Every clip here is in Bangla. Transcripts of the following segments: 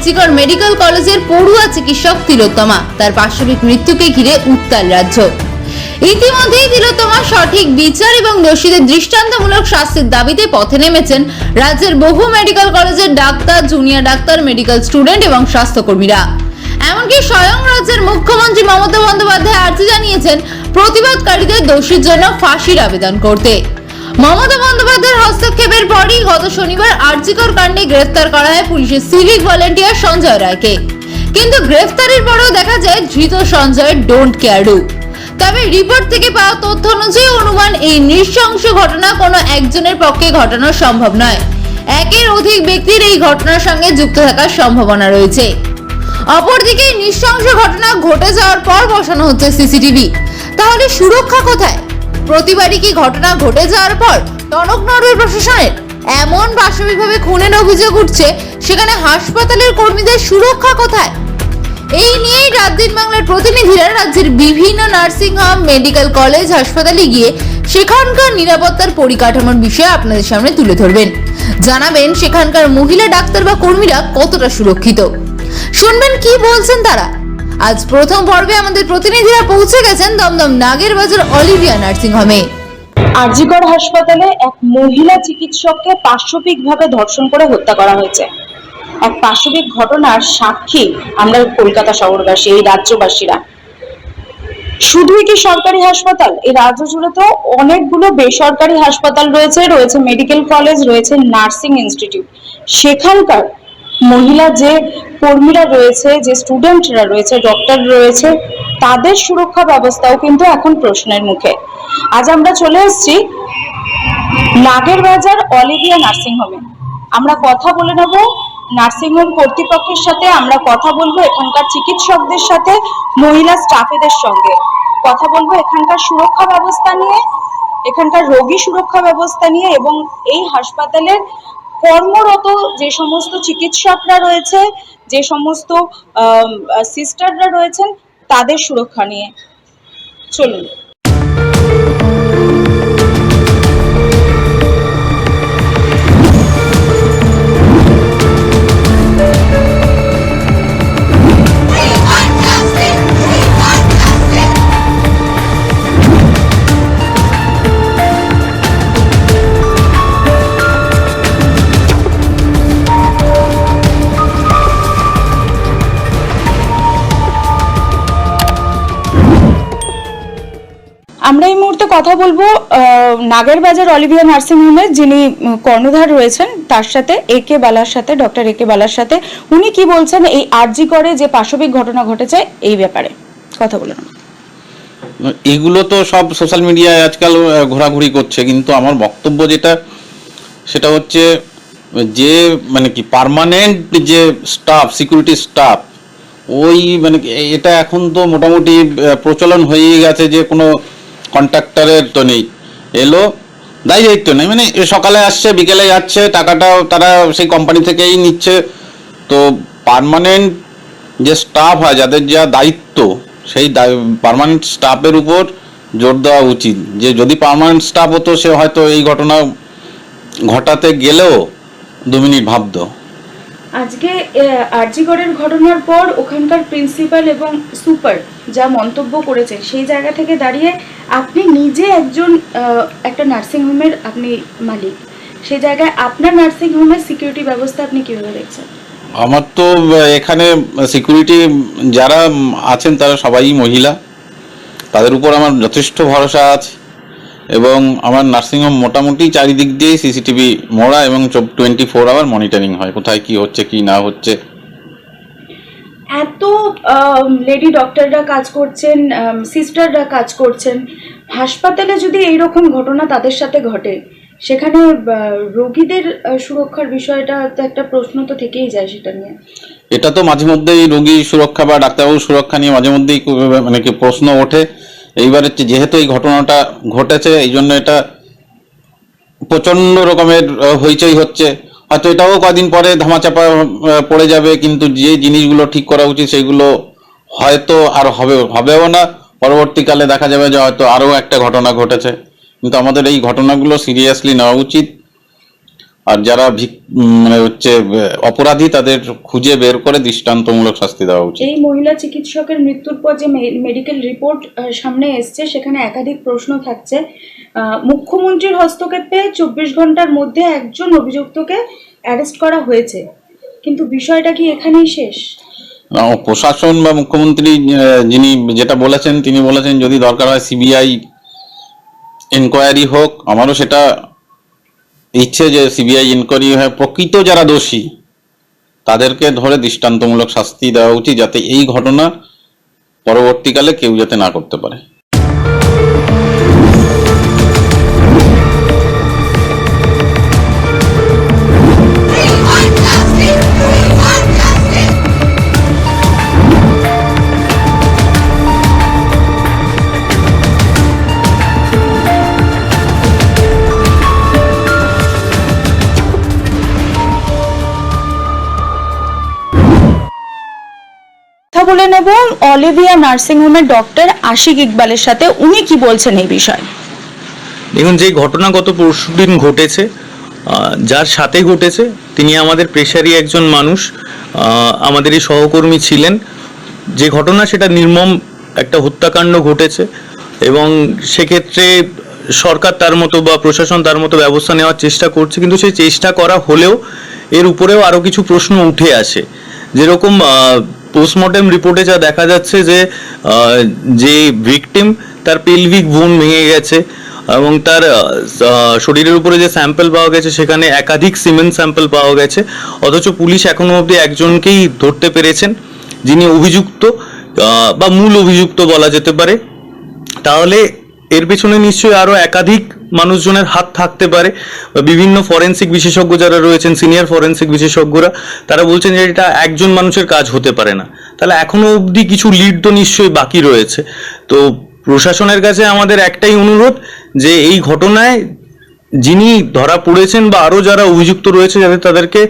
আরজিকর মেডিকেল কলেজের পড়ুয়া চিকিৎসক তিলোত্তমা, তার পাশবিক মৃত্যুকে ঘিরে উত্তাল রাজ্য। ইতিমধ্যেই তিলোত্তমা সঠিক বিচার এবং দোষীদের দৃষ্টান্তমূলক শাস্তির দাবিতে পথে নেমেছেন রাজ্যের বহু মেডিকেল কলেজের doctor, junior doctor, medical student এবং স্বাস্থ্যকর্মীরা। এমনকি স্বয়ং রাজ্যের মুখ্যমন্ত্রী মমতা বন্দ্যোপাধ্যায় আর্জি জানিয়েছেন প্রতিবাদকারীদের দোষীর জন্য ফাঁসির আবেদন করতে। মমতা বন্দ্যোপাধ্যায়ের হস্তক্ষেপের পরই গত শনিবার আরজিকর কাণ্ডে গ্রেফতার করা হয় পুলিশের সিভিক ভলেন্টিয়ার সঞ্জয় রায়কে। কিন্তু গ্রেফতারের পরেও দেখা যায় ধৃত সঞ্জয়ের ডোন্ট কেয়ার ডু। তবে রিপোর্ট থেকে পাওয়া তথ্য অনুযায়ী অনুমান এই নৃশংস ঘটনা কোনো একজনের পক্ষে ঘটানো সম্ভব নয়, একের অধিক ব্যক্তির এই ঘটনার সঙ্গে যুক্ত থাকার সম্ভাবনা রয়েছে। অপরদিকে নৃশংস ঘটনা ঘটে যাওয়ার পর বসানো হচ্ছে সিসিটিভি, তাহলে সুরক্ষা কোথায়? প্রতিবারই কি ঘটনা ঘটে যাওয়ার পর টনক নড়বে প্রশাসনের? এমন পাশবিকভাবে খুনের অভিযোগ উঠছে, সেখানে হাসপাতালের কর্মীদের সুরক্ষা কোথায়? এই নিয়েই রাত দিন বাংলার প্রতিনিধিরা রাজ্যের বিভিন্ন নার্সিং হোম, মেডিকেল কলেজ, হাসপাতালে গিয়ে সেখানকার নিরাপত্তার পরিকাঠামোর বিষয়ে আপনাদের সামনে তুলে ধরবেন। জানাবেন সেখানকার মহিলা ডাক্তার বা কর্মীরা কতটা সুরক্ষিত। শুনবেন কি বলছেন তারা। আজ প্রথম পর্বে আমাদের প্রতিনিধিরা পৌঁছে গেছেন দমদম নাগেরবাজার অলিভিয়া নার্সিং হোমে। আরজিকর হাসপাতালে এক মহিলা চিকিৎসককে পাশবিকভাবে ধর্ষণ করে হত্যা করা হয়েছে। এক পাশবিক ঘটনার সাক্ষী আমরা কলকাতা শহরবাসী, এই রাজ্যবাসীরা। শুধুই কি সরকারি হাসপাতাল? এই রাজ্য জুড়ে তো অনেকগুলো বেসরকারি হাসপাতাল রয়েছে, রয়েছে মেডিকেল কলেজ, রয়েছে নার্সিং ইনস্টিটিউট। সেখানকার মহিলা যে কর্মীরা রয়েছে, যে স্টুডেন্টরা রয়েছে, ডক্টর রয়েছে, তাদের সুরক্ষা ব্যবস্থাও কিন্তু এখন প্রশ্নের মুখে। আজ আমরা চলে এসেছি নাগেরবাজার অলিভিয়া নার্সিং হোমে। আমরা কথা বলে নেব নার্সিংহোম কর্তৃপক্ষের সাথে, আমরা কথা বলবো এখানকার চিকিৎসকদের সাথে, মহিলা স্টাফেদের সঙ্গে কথা বলবো এখানকার সুরক্ষা ব্যবস্থা নিয়ে, এখানকার রোগী সুরক্ষা ব্যবস্থা নিয়ে, এবং এই হাসপাতালের কর্মরত যে সমস্ত চিকিৎসকরা রয়েছে, যে সমস্ত সিস্টাররা রয়েছেন, তাদের সুরক্ষা নিয়ে। চলুন। আমরা এই মুহূর্তে কথা বলবো নাগেরবাজার অলিভিয়া নার্সিং হোমের যিনি কর্ণধার রয়েছেন তার সাথে, একে বালার সাথে, ডক্টর একে বালার সাথে। উনি কি বলছেন এই আরজিকরে যে পাশবিক ঘটনা ঘটেছে এই ব্যাপারে কথা বলুন। এগুলো তো সব সোশ্যাল মিডিয়ায় আজকাল ঘোরাঘুরি করছে, কিন্তু আমার বক্তব্য যেটা সেটা হচ্ছে যে মানে কি পার্মানেন্ট যে স্টাফ, সিকিউরিটি স্টাফ, ওই মানে এটা এখন তো মোটামুটি প্রচলন হয়ে গেছে যে কোনো কন্ট্রাক্টরের তো নেই, এলো দায়ী দায়িত্ব নেই, মানে সকালে আসছে বিকেলে যাচ্ছে, টাকাটাও তারা সেই কোম্পানি থেকেই নিচ্ছে। তো পার্মানেন্ট যে স্টাফ হয়, যাদের যা দায়িত্ব, সেই পার্মানেন্ট স্টাফের উপর জোর দেওয়া উচিত। যে যদি পার্মানেন্ট স্টাফ হতো, সে হয়তো এই ঘটনা ঘটাতে গেলেও 2 মিনিট ভাবতো। আজকে আরজিকরের ঘটনার পর ওখানকার প্রিন্সিপাল এবং সুপার যা মন্তব্য করেছে, সেই জায়গা থেকে দাঁড়িয়ে আপনি নিজে একজন একটা নার্সিং হোমের আপনি মালিক, সেই জায়গায় আপনার নার্সিং হোমের সিকিউরিটি ব্যবস্থা আপনি কিভাবে দেখছেন? আমার তো এখানে সিকিউরিটি যারা আছেন তারা সবাই মহিলা, তাদের উপর আমার যথেষ্ট ভরসা আছে, এবং আমার নার্সিংহোম মোটামুটি চারিদিক দিয়েই সিসিটিভি মোড়া এবং 24 আওয়ার মনিটরিং হয়, কোথায় কি হচ্ছে কি না হচ্ছে। এত লেডি ডক্টররা কাজ করছেন, সিস্টাররা কাজ করছেন, হাসপাতালে যদি এইরকম ঘটনা তাদের সাথে ঘটে, সেখানে রোগীদের সুরক্ষার বিষয়টা তো একটা প্রশ্ন তো থেকেই যায় সেটা নিয়ে। এটা তো মাঝে মধ্যেই রোগী সুরক্ষা বা ডাক্তারবাবু সুরক্ষা নিয়ে মাঝে মধ্যেই মানে কি প্রশ্ন ওঠে। এইবারে যেহেতু এই ঘটনাটা ঘটেছে, এই জন্য এটা প্রচন্ড রকমের হইচই হচ্ছে। হয়তো এটাও কদিন পরে ধামাচাপা পড়ে যাবে, কিন্তু যে জিনিসগুলো ঠিক করা উচিত সেগুলো হয়তো আর হবেও না। পরবর্তীকালে দেখা যাবে যে হয়তো আরও একটা ঘটনা ঘটেছে, কিন্তু আমাদের এই ঘটনাগুলো সিরিয়াসলি নেওয়া উচিত। আর যারা মানে হচ্ছে অপরাধী তাদের খুঁজে বের করে দৃষ্টান্তমূলক শাস্তি দেওয়া উচিত। এই মহিলা চিকিৎসকের মৃত্যুর পর যে মেডিকেল রিপোর্ট সামনে এসছে সেখানে একাধিক প্রশ্ন থাকছে। মুখ্যমন্ত্রীর হস্তক্ষেপে 24 ঘন্টার মধ্যে একজন অভিযুক্তকে অ্যারেস্ট করা হয়েছে, কিন্তু বিষয়টা কি এখানেই শেষ? প্রশাসন বা মুখ্যমন্ত্রী যিনি যেটা বলেছেন, তিনি বলেছেন যদি দরকার হয় সিবিআই ইনকোয়ারি হোক। আমারও সেটা ইচ্ছে যে সিবিআই ইনকোয়ারি হয়, প্রকৃত যারা দোষী তাদেরকে ধরে দৃষ্টান্তমূলক শাস্তি দেওয়া উচিত, যাতে এই ঘটনা পরবর্তীকালে কেউ যাতে না করতে পারে। কথা বলে নেব অলিভিয়া নার্সিং হোমের ডক্টর আশিক ইকবালের সাথে। উনি কি বলছেন এই বিষয়ে? দেখুন, যে ঘটনা গত পরশুদিন ঘটেছে, যার সাথে ঘটেছে তিনি আমাদের পেশারই একজন মানুষ, আমাদেরই সহকর্মী ছিলেন। যে ঘটনা সেটা নির্মম একটা হত্যাকাণ্ড ঘটেছে এবং সেক্ষেত্রে সরকার তার মতো বা প্রশাসন তার মতো ব্যবস্থা নেওয়ার চেষ্টা করছে, কিন্তু সেই চেষ্টা করা হলেও এর উপরেও আরও কিছু প্রশ্ন উঠে আসে। যেরকম পোস্টমর্টেম রিপোর্টে যা দেখা যাচ্ছে যে ভিকটিম তার পেলভিক বোন ভেঙে গেছে এবং তার শরীরের উপরে যে স্যাম্পল পাওয়া গেছে সেখানে একাধিক সিমেন্ট স্যাম্পল পাওয়া গেছে, অথচ পুলিশ এখনো অবধি একজনকেই ধরতে পেরেছেন যিনি অভিযুক্ত বা মূল অভিযুক্ত বলা যেতে পারে। তাহলে এর পেছনে নিশ্চয়ই আরো একাধিক মানুষজনের হাত থাকতে পারে। বিভিন্ন ফরেন্সিক বিশেষজ্ঞ যারা রয়েছেন, সিনিয়র ফরেন্সিক বিশেষজ্ঞরা, তারা বলছেন যে এটা একজন মানুষের কাজ হতে পারে না। তাহলে এখনো অবধি কিছু লিড তো নিশ্চয়ই বাকি রয়েছে। তো প্রশাসনের কাছে আমাদের একটাই অনুরোধ যে এই ঘটনায় যিনি ধরা পড়েছেন বা আরো যারা অভিযুক্ত রয়েছে যাতে তাদেরকে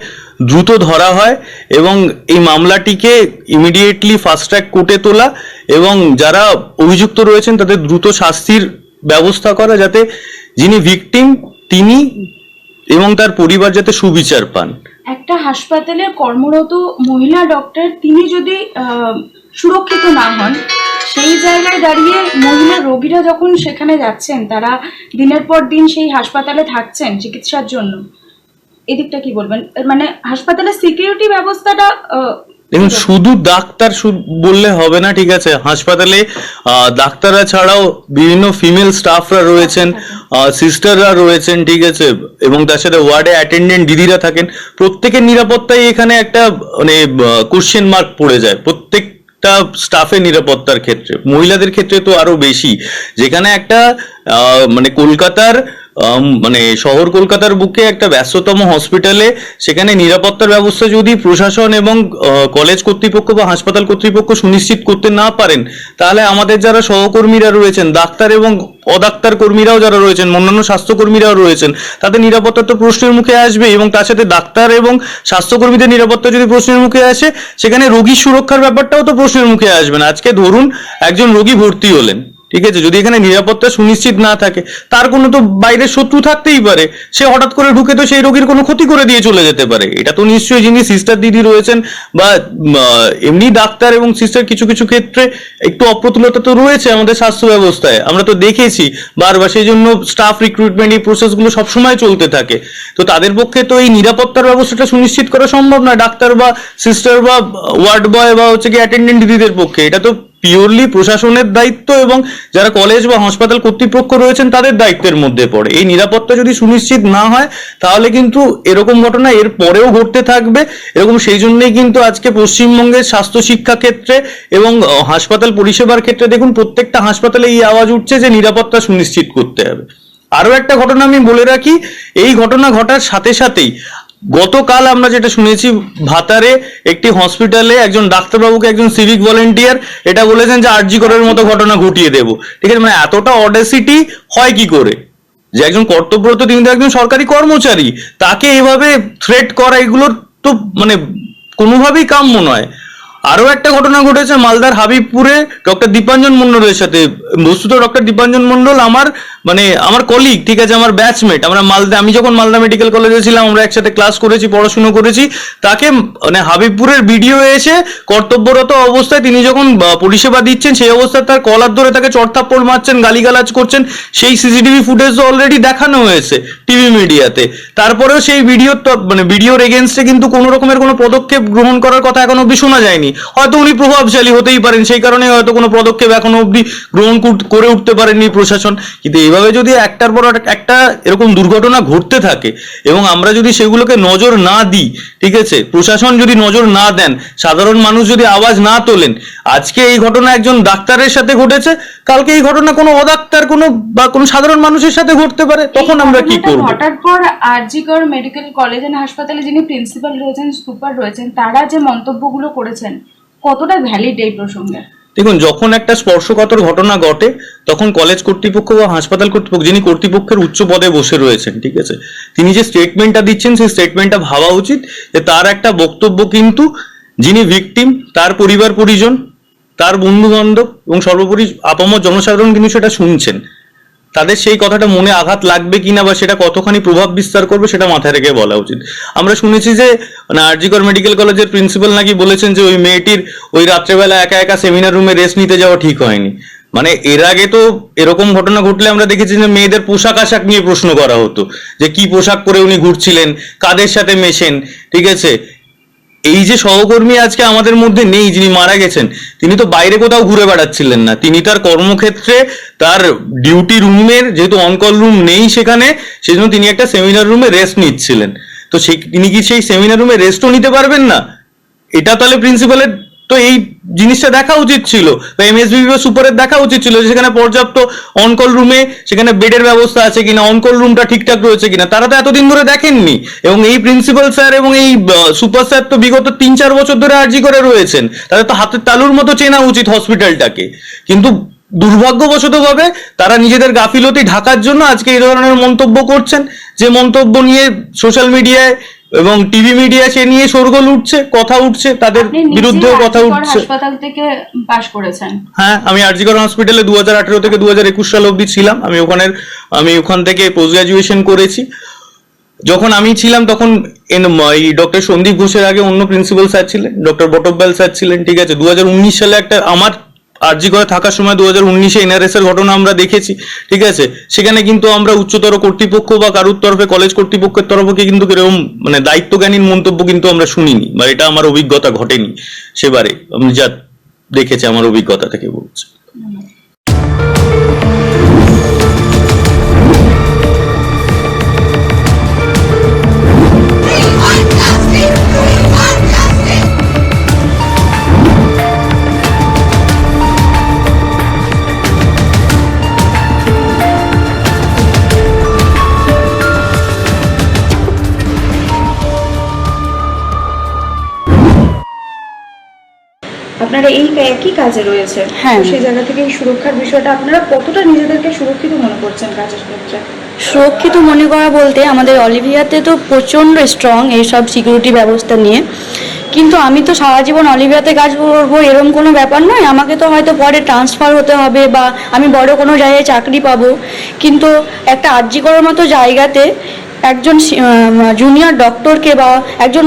দ্রুত ধরা হয় এবং এই মামলাটিকে ইমিডিয়েটলি ফাস্ট ট্র্যাক কোর্টে তোলা এবং যারা অভিযুক্ত রয়েছেন তাদের দ্রুত শাস্তির ব্যবস্থা করা, যাতে যিনি ভিকটিম তিনি এবং তার পরিবার যাতে সুবিচার পান। একটা হাসপাতালে কর্মরত মহিলা ডক্টর তিনি যদি সুরক্ষিত না হন, সেই জায়গায় দাঁড়িয়ে মহিলা রোগীরা যখন সেখানে যাচ্ছেন, তারা দিনের পর দিন সেই হাসপাতালে থাকছেন চিকিৎসার জন্য, এদিকটা কি বলবেন? মানে হাসপাতালের সিকিউরিটি ব্যবস্থাটা দেখুন, শুধু ডাক্তার বললে হবে না, ঠিক আছে? হাসপাতালে ডাক্তাররা ছাড়াও বিভিন্ন ফিমেল স্টাফরা রয়েছেন, সিস্টাররা রয়েছেন, ঠিক আছে, এবং তার সাথে ওয়ার্ডে অ্যাটেন্ডেন্ট দিদিরা থাকেন। প্রত্যেকের নিরাপত্তায় এখানে একটা মানে কোশ্চেন মার্ক পড়ে যায় প্রত্যেকটা স্টাফের নিরাপত্তার ক্ষেত্রে। মহিলাদের ক্ষেত্রে তো আরো বেশি, যেখানে একটা মানে কলকাতার মানে শহর কলকাতার বুকে একটা ব্যস্ততম হসপিটালে সেখানে নিরাপত্তার ব্যবস্থা যদি প্রশাসন এবং কলেজ কর্তৃপক্ষ বা হাসপাতাল কর্তৃপক্ষ সুনিশ্চিত করতে না পারেন, তাহলে আমাদের যারা সহকর্মীরা রয়েছেন, ডাক্তার এবং অডাক্তার কর্মীরাও যারা রয়েছেন, অন্যান্য স্বাস্থ্যকর্মীরাও রয়েছেন, তাদের নিরাপত্তা তো প্রশ্নের মুখে আসবে। এবং তার সাথে ডাক্তার এবং স্বাস্থ্যকর্মীদের নিরাপত্তা যদি প্রশ্নের মুখে আসে, সেখানে রোগীর সুরক্ষার ব্যাপারটাও তো প্রশ্নের মুখে আসবে না। আজকে ধরুন একজন রোগী ভর্তি হলেন, ঠিক আছে, যদি এখানে নিরাপত্তা সুনিশ্চিত না থাকে, তার কোনো তো বাইরের শত্রু থাকতেই পারে, সে হঠাৎ করে ঢুকে তো সেই রোগীর কোনো ক্ষতি করে দিয়ে চলে যেতে পারে। এটা তো নিশ্চয়ই যিনি সিস্টার দিদি রয়েছেন বা এমনি ডাক্তার এবং সিস্টার কিছু কিছু ক্ষেত্রে একটু অপ্রতুলতা তো রয়েছে আমাদের স্বাস্থ্য ব্যবস্থায়, আমরা তো দেখেছি বারবার। সেই জন্য স্টাফ রিক্রুটমেন্ট এই প্রসেসগুলো সবসময় চলতে থাকে। তো তাদের পক্ষে তো এই নিরাপত্তার ব্যবস্থাটা সুনিশ্চিত করা সম্ভব না ডাক্তার বা সিস্টার বা ওয়ার্ড বয় বা হচ্ছে কি অ্যাটেন্ডেন্ট দিদিদের পক্ষে। এটা তো পিওরলি প্রশাসনের দায়িত্ব এবং যারা কলেজ বা হাসপাতাল কর্তৃপক্ষ রয়েছেন তাদের দায়িত্বের মধ্যে পড়ে। এই নিরাপত্তা যদি সুনিশ্চিত না হয়, তাহলে কিন্তু এরকম ঘটনা এর পরেও ঘটতে থাকবে। এরকম সেই জন্যই কিন্তু আজকে পশ্চিমবঙ্গের স্বাস্থ্য শিক্ষা ক্ষেত্রে এবং হাসপাতাল পরিষেবার ক্ষেত্রে দেখুন প্রত্যেকটা হাসপাতালে এই আওয়াজ উঠছে যে নিরাপত্তা সুনিশ্চিত করতে হবে। আরো একটা ঘটনা আমি বলে রাখি, এই ঘটনা ঘটার সাথে সাথেই গতকাল আমরা যেটা শুনেছি, ভাতারে একটি হসপিটালে একজন ডাক্তারবাবুকে একজন সিভিক ভলেন্টিয়ার এটা বলেছেন যে আরজি করের মতো ঘটনা ঘটিয়ে দেবো। ঠিক আছে, মানে এতটা অডেসিটি হয় কি করে যে একজন কর্তব্যরত, তিনি তো একজন সরকারি কর্মচারী, তাকে এভাবে থ্রেট করা, এগুলোর তো মানে কোনোভাবেই কাম্য নয়। আরো একটা ঘটনা ঘটেছে মালদার হাবিবপুরে ডক্টর দীপাঞ্জন মন্ডলের সাথে। বস্তুত ডক্টর দীপাঞ্জন মন্ডল আমার কলিগ, ঠিক আছে, আমার ব্যাচমেট। আমি যখন মালদা মেডিকেল কলেজে ছিলাম আমরা একসাথে ক্লাস করেছি, পড়াশুনো করেছি। তাকে হাবিবপুরের ভিডিও এসে কর্তব্যরত অবস্থায় তিনি যখন পরিষেবা দিচ্ছেন সেই অবস্থায় তার কলার ধরে তাকে চড়থাপ্পড় মারছেন, গালিগালাজ করছেন। সেই সিসিটিভি ফুটেজ অলরেডি দেখানো হয়েছে টিভি মিডিয়াতে। তারপরেও সেই ভিডিওর এগেনস্টে কিন্তু কোনো রকমের কোনো পদক্ষেপ গ্রহণ করার কথা এখনো অব্দি শোনা যায়নি। হয়তো উনি প্রভাবশালী হতেই পারেন, সেই কারণে হয়তো কোনো পদক্ষেপ এখনো অব্দি গ্রহণ করে উঠতে পারেননি প্রশাসন। কিন্তু এইভাবে যদি একটার পর একটা এরকম দুর্ঘটনা ঘটতে থাকে এবং আমরা যদি সেগুলোকে নজর না দিই, ঠিক আছে, প্রশাসন যদি নজর না দেন, সাধারণ মানুষ যদি আওয়াজ না তোলেন, আজকে এই ঘটনা একজন ডাক্তারের সাথে ঘটেছে, কালকে এই ঘটনা কোনো অডাক্তার কোনো সাধারণ মানুষের সাথে ঘটতে পারে, তখন আমরা কি করব? ঘটার পর আরজি কর মেডিকেল কলেজ এন্ড হাসপাতালে যিনি প্রিন্সিপাল রয়েছেন, সুপার রয়েছেন, তারা যে মন্তব্যগুলো করেছেন কতটা ভ্যালিড এই প্রসঙ্গে? দেখুন, যখন একটা স্পর্শকাতর ঘটনা ঘটে তখন কলেজ কর্তৃপক্ষ বা হাসপাতাল কর্তৃপক্ষ, যিনি কর্তৃপক্ষের উচ্চ পদে বসে রয়েছেন, ঠিক আছে, তিনি যে স্টেটমেন্টটা দিচ্ছেন সেই স্টেটমেন্টটা ভাবা উচিত যে তার একটা বক্তব্য কিন্তু যিনি ভিকটিম, তার পরিবার পরিজন, তার বন্ধু বান্ধব এবং সর্বোপরি আপামর জনসাধারণ কিন্তু সেটা শুনছেন। তাদের সেই কথাটা মনে আঘাত লাগবে কিনা বা সেটা কতখানি প্রভাব বিস্তার করবে সেটা মাথায় রেখে বলা উচিত। আমরা শুনেছি যে আরজি কর মেডিকেল কলেজের প্রিন্সিপাল নাকি বলেছেন যে ওই মেয়েটির ওই রাত্রেবেলা একা একা সেমিনার রুমে রেস্ট নিতে যাওয়া ঠিক হয়নি। এর আগে তো এরকম ঘটনা ঘটলে আমরা দেখেছি যে মেয়েদের পোশাক আশাক নিয়ে প্রশ্ন করা হতো, যে কি পোশাক পরে উনি ঘুরছিলেন, কাদের সাথে মেশেন, ঠিক আছে। এই যে সহকর্মী আজকে আমাদের মধ্যে নেই, যিনি মারা গেছেন, তিনি তো বাইরে কোথাও ঘুরে বেড়াচ্ছিলেন না, তিনি তার কর্মক্ষেত্রে তার ডিউটি রুমের, যেহেতু অনকল রুম নেই সেখানে, সেজন্য তিনি একটা সেমিনার রুমে রেস্ট নিচ্ছিলেন। তো তিনি কি সেই সেমিনার রুমে রেস্টও নিতে পারবেন না? এটা তাহলে প্রিন্সিপালের তো এই জিনিসটা দেখা উচিত ছিল, বা এমএসবিবি বা সুপারের দেখা উচিত ছিল, সেখানে পর্যাপ্ত অনকল রুমে সেখানে বেডের ব্যবস্থা আছে কিনা, অনকল রুমটা ঠিকঠাক রয়েছে কিনা, তারা তো এতদিন ধরে দেখেননি। এবং এই প্রিন্সিপাল স্যার এবং এই সুপার স্যার তো বিগত 3-4 বছর ধরে আরজি করে রয়েছেন, তাদের তো হাতের তালুর মতো চেনা উচিত হসপিটালটাকে। কিন্তু দুর্ভাগ্যবশত ভাবে তারা নিজেদের গাফিলতি ঢাকার জন্য আজকে এই ধরনের মন্তব্য করছেন, যে মন্তব্য নিয়ে সোশ্যাল মিডিয়ায় এবং টিভি মিডিয়া সে নিয়ে শোরগোল উঠছে, কথা উঠছে, তাদের বিরুদ্ধেও কথা উঠছে। হাসপাতাল থেকে পাস করেছেন? হ্যাঁ, আমি আরজি কর হসপিটালে 2018 থেকে 2021 সাল অবধি ছিলাম। আমি ওখান থেকে পোস্ট গ্রাজুয়েশন করেছি। যখন আমি ছিলাম তখন ডক্টর সন্দীপ ঘোষের আগে অন্য প্রিন্সিপাল স্যার ছিলেন, ডক্টর বটব্যাল স্যার ছিলেন, ঠিক আছে। 2019 সালে একটা আমার আরজি করে থাকার সময় 2019-এ এনআরএস এর ঘটনা আমরা দেখেছি, ঠিক আছে। সেখানে কিন্তু আমরা উচ্চতর কর্তৃপক্ষ বা কারুর তরফে, কলেজ কর্তৃপক্ষের তরফে কিন্তু এরকম দায়িত্বজ্ঞানীর মন্তব্য কিন্তু আমরা শুনিনি, বা এটা আমার অভিজ্ঞতা ঘটেনি সেবারে। আমি যা দেখেছি আমার অভিজ্ঞতা থেকে বলছি। আপনারা এই একই কাজে রয়েছে, হ্যাঁ। সেই জায়গা থেকে এই সুরক্ষার বিষয়টা আপনারা কতটা নিজেদেরকে সুরক্ষিত মনে করছেন কাজের ক্ষেত্রে? সুরক্ষিত মনে করা বলতে আমাদের অলিভিয়াতে তো প্রচণ্ড স্ট্রং এইসব সিকিউরিটি ব্যবস্থা নিয়ে, কিন্তু আমি তো সারা জীবন অলিভিয়াতে কাজ করবো এরকম কোনো ব্যাপার নয়। আমাকে তো হয়তো পরে ট্রান্সফার হতে হবে বা আমি বড় কোনো জায়গায় চাকরি পাবো, কিন্তু একটা আরজি করার মতো জায়গাতে একজন জুনিয়র ডক্টরকে বা একজন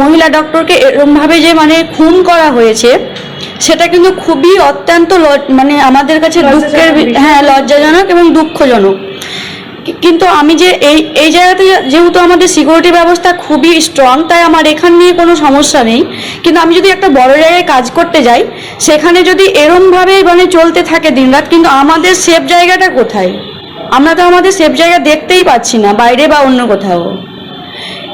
মহিলা ডক্টরকে এরকমভাবে যে খুন করা হয়েছে, সেটা কিন্তু খুবই অত্যন্ত আমাদের কাছে দুঃখের, হ্যাঁ, লজ্জাজনক এবং দুঃখজনক। কিন্তু আমি যে এই জায়গাতে, যেহেতু আমাদের সিকিউরিটি ব্যবস্থা খুবই স্ট্রং, তাই আমার এখান নিয়ে কোনো সমস্যা নেই। কিন্তু আমি যদি একটা বড় জায়গায় কাজ করতে যাই, সেখানে যদি এরমভাবে চলতে থাকে দিনরাত, কিন্তু আমাদের সেফ জায়গাটা কোথায়? আমরা তো আমাদের সেফ জায়গা দেখতেই পাচ্ছি না, বাইরে বা অন্য কোথাও।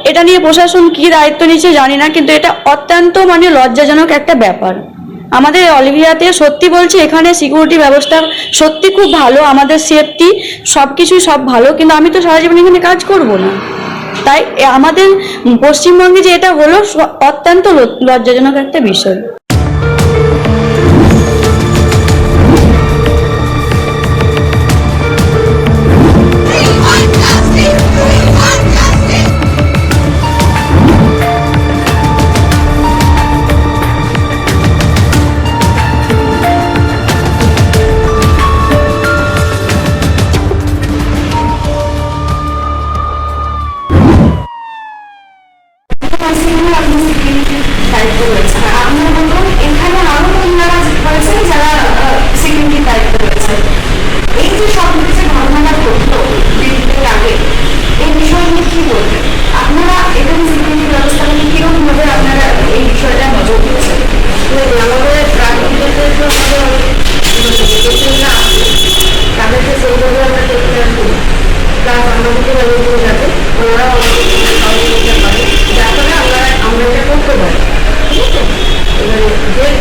এটা নিয়ে প্রশাসন কি দায়িত্ব নিচ্ছে জানি না, কিন্তু এটা অত্যন্ত লজ্জাজনক একটা ব্যাপার। আমাদের অলিভিয়াতে সত্যি বলছি, এখানে সিকিউরিটি ব্যবস্থা সত্যি খুব ভালো, আমাদের সেফটি সবকিছুই সব ভালো, কিন্তু আমি তো সারা জীবন এখানে কাজ করব না। তাই আমাদের পশ্চিমবঙ্গে যে এটা হলো অত্যন্ত লজ্জাজনক একটা বিষয়।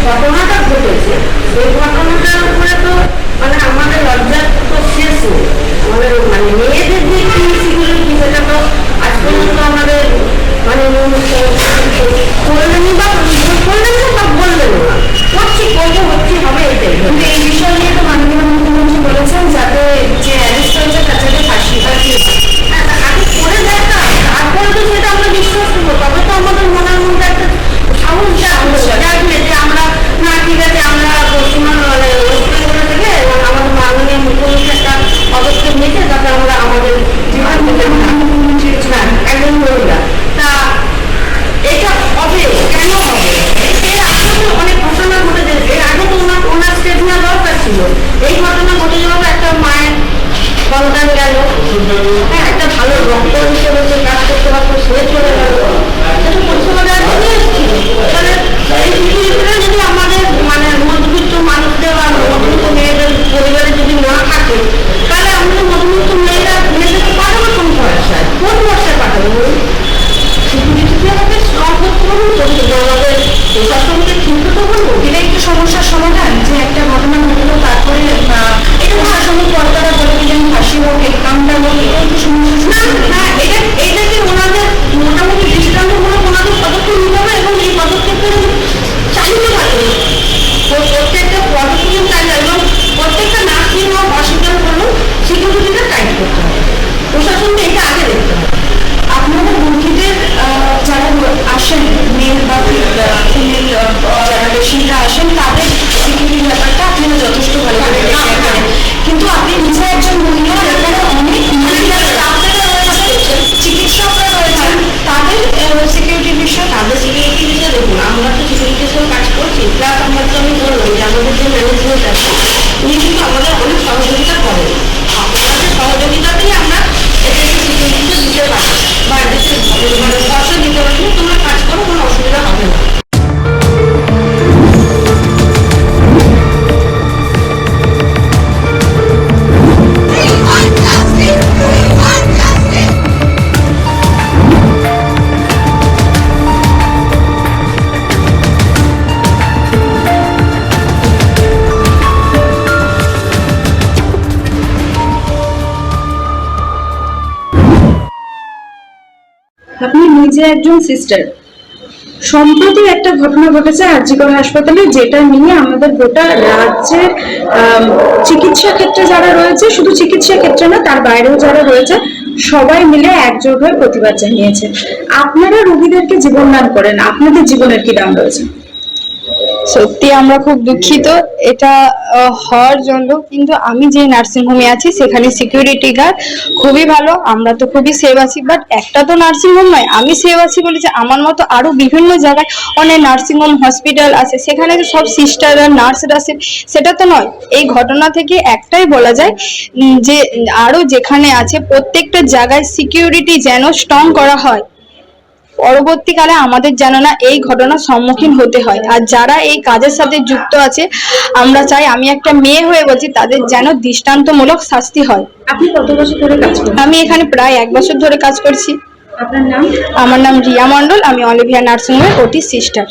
ঘটনাটা ঘটেছে সেই ঘটনাটার উপরে তো মানে আমাদের লজ্জার তো শেষ নেই। আমাদের মানে মেয়েদের যে সিকিউরিটি সেটা তো আজ পর্যন্ত আমাদের মানে করলেনি বা বললেন না, করছি করবো হচ্ছে হবে এটাই। কিন্তু এই বিষয় নিয়ে তো মাননীয় মুখ্যমন্ত্রী বলেছেন যাতে যে অ্যারেস্ট হয়েছে তার যাতে ফাঁসি আগে করে দেখা তারপরে তো সেটা আমরা বিশ্বাস করবো, তবে তো আমাদের মনের মধ্যে একটা সাহস জাগবে যে আমরা না ঠিক আছে আমরা পশ্চিমবঙ্গ মানে ওয়েস্ট বেঙ্গল থেকে আমাদের মাননীয় মুখ্যমন্ত্রী একটা পদক্ষেপ নিয়েছে যাতে আমরা আমাদের জীবন একজন মহিলা তা এটা হবে কেন হবে? এর আগে তো অনেক ঘটনা ঘটে যেতে এর আগে তো ওনার স্টেজ নেওয়া দরকার ছিল। এই ঘটনা ঘটে যাওয়ার একটা মায়ের সন্তান গেল, হ্যাঁ একটা ভালো রক্ত হিসেবে সে কাজ করতে পারতো, সে চলে গেল, সেটা পরিষেবা দেওয়ার জন্য এসেছিল। তাহলে এই সিকিউরিটিটা যদি আমাদের মানে মধ্যবিত্ত মানুষদের বা মধ্যবিত্ত মেয়েদের পরিবারে যদি না থাকে তাহলে আমাদের মধ্যবিত্ত মেয়েদেরকে পাঠাবো কোন ভরসায়, কোন ভরসায় পাঠাবো বলুন? সিকিউরিটিতে আমাদের স্ট্রং করতে পারবো, আমাদের প্রশাসনকে ঠিক তো বলবো। এটা একটু সমস্যার সমাধান যে একটা ঘটনা ঘটলো তারপরে প্রশাসনিক কর্তারা বলে দিলেন ফাঁসি হোক কামটা হোক, এটা একটু সমস্যা। না এটাকে ওনাদের মোটামুটি দৃষ্টান্তমূলক ওনাদের পদক্ষেপ নিতে হবে এবং এই পদক্ষেপের চালিয়ে থাকবে প্রত্যেকটা পদক্ষেপ চালিয়ে এবং প্রত্যেকটা নার্সিং হোম হসপিটাল করলেও সিকিউরিটিটা টাইট করতে হবে। প্রশাসনকে এটা আগে দেখতে হবে। আপনাদের রোগীদের যারা আসেন মেল বা ফিমেল যারা পেশেন্টরা আসেন তাদের সিকিউরিটির ব্যাপারটা আপনারা যথেষ্ট ভালো করে দেখেন, কিন্তু আপনি নিজে একজন মহিলা, এখানে অনেক মহিলা স্টাফরা রয়েছে, চিকিৎসকরা রয়েছেন, তাদের সিকিউরিটির বিষয়ে তাদের সিকিউরিটি বিষয়ে দেখুন আমরা তো সিকিউরিটির সঙ্গে কাজ করছি, প্লাস আমরা তো আমি বললাম যে আমাদের যে ম্যানেজমেন্ট আছে উনি কিন্তু আমাদের অনেক সহযোগিতা করেন। ওনাদের সহযোগিতাতেই আমরা এদেরকে সিকিউরিটিটা দিতে পারি বা এদেরকে মানে ভরসা দিতে পারি তোমরা কাজ করো, কোনো অসুবিধা হবে না। আপনি নিজে একজন সিস্টার। সম্প্রতি একটা ঘটনা ঘটেছে আরজিকর হাসপাতালে, যেটা নিয়ে আমাদের গোটা রাজ্যের চিকিৎসা ক্ষেত্রে যারা রয়েছে, শুধু চিকিৎসা ক্ষেত্রে না তার বাইরেও যারা রয়েছে সবাই মিলে একজোট হয়ে প্রতিবাদ জানিয়েছে। আপনারা রোগীদেরকে জীবন দান করেন, আপনাদের জীবনের কি দাম রয়েছে? সত্যি আমরা খুব দুঃখিত এটা হওয়ার জন্য, কিন্তু আমি যে নার্সিং হোমে আছি সেখানে সিকিউরিটি গার্ড খুবই ভালো, আমরা তো খুবই সেভ আছি। বাট একটা তো নার্সিং হোম নয়, আমি সেভ আছি বলেছি, আমার মতো আরো বিভিন্ন জায়গায় অনেক নার্সিং হোম হসপিটাল আছে, সেখানে তো সব সিস্টাররা নার্সরা আছে, সেটা তো নয়। এই ঘটনা থেকে একটাই বলা যায় যে আরো যেখানে আছে প্রত্যেকটা জায়গায় সিকিউরিটি যেন স্ট্রং করা হয়, পরবর্তীকালে আমাদের যেন না এই ঘটনার সম্মুখীন হতে হয়। আর যারা এই কাজের সাথে যুক্ত আছে আমরা চাই, আমি একটা মেয়ে হয়ে বলছি, তাদের যেন দৃষ্টান্তমূলক শাস্তি হয়। আপনি কত বছর ধরে কাজ করেন? আমি এখানে প্রায় 1 বছর ধরে কাজ করছি। আপনার নাম? আমার নাম রিয়া মণ্ডল, আমি অলিভিয়া নার্সিং হোমের ওটি সিস্টার।